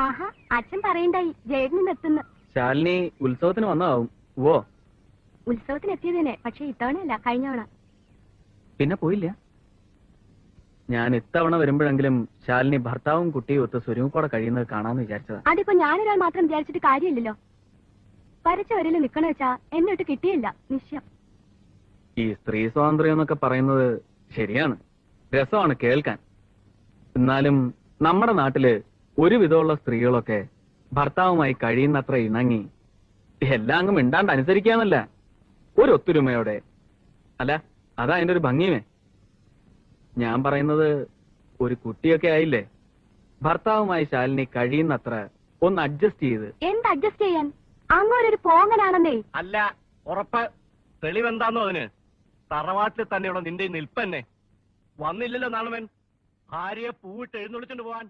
ആഹാ, അച്ഛൻ പറയണ്ടായി ജേഡിന് എത്തുന്നു. ശാലിനി ഉത്സവത്തിന് വന്നതാവും. ഓ, ഉത്സവത്തിന് എത്തിയതന്നെ, പക്ഷെ ഇത്തവണയല്ല, കഴിഞ്ഞവണ. പിന്നെ പോയില്ല. ഞാൻ ഇത്തവണ വരുമ്പോഴെങ്കിലും ശാലിനി ഭർത്താവും കുട്ടിയും ഒത്ത് സ്വരൂപോടെ കഴിയുന്നത് കാണാന്ന് വിചാരിച്ചതാ. അതിപ്പോ ഞാനൊരാൾ മാത്രം വിചാരിച്ചിട്ട് കാര്യമില്ലല്ലോ. വരച്ച വരയിൽ നിക്കണ വെച്ചാ എന്നിട്ട് കിട്ടിയില്ല, നിശ്ചയം. ഈ സ്ത്രീ സ്വാതന്ത്ര്യം എന്നൊക്കെ പറയുന്നത് ശരിയാണ്, രസമാണ് കേൾക്കാൻ. എന്നാലും നമ്മുടെ നാട്ടില് ഒരുവിധമുള്ള സ്ത്രീകളൊക്കെ ഭർത്താവുമായി കഴിയുന്നത്ര ഇണങ്ങി എല്ലാം അങ്ങ് മിണ്ടാണ്ട് അനുസരിക്കാന്നല്ല, ഒരു ഒത്തൊരുമയോടെ. അല്ല, അതാ അതിന്റെ ഒരു ഭംഗിയുമേ. ഞാൻ പറയുന്നത്, ഒരു കുട്ടിയൊക്കെ ആയില്ലേ, ഭർത്താവുമായി ശാലിനി കഴിയുന്നത്ര ഒന്ന് അഡ്ജസ്റ്റ് ചെയ്ത്. എന്ത് അഡ്ജസ്റ്റ് ചെയ്യാൻ? അങ്ങോട്ടൊരു പോങ്ങനാണെന്നേ. അല്ല, ഉറപ്പ്. തെളിവെന്താന്നോ അതിന്? തറവാട്ടിൽ തന്നെയുള്ള നിന്റെ നിൽപ്പന്നെ വന്നില്ലല്ലോ നാണവൻ ഭാര്യയെ പൂവിട്ട് എഴുന്നള്ളിച്ചോണ്ട് പോവാൻ.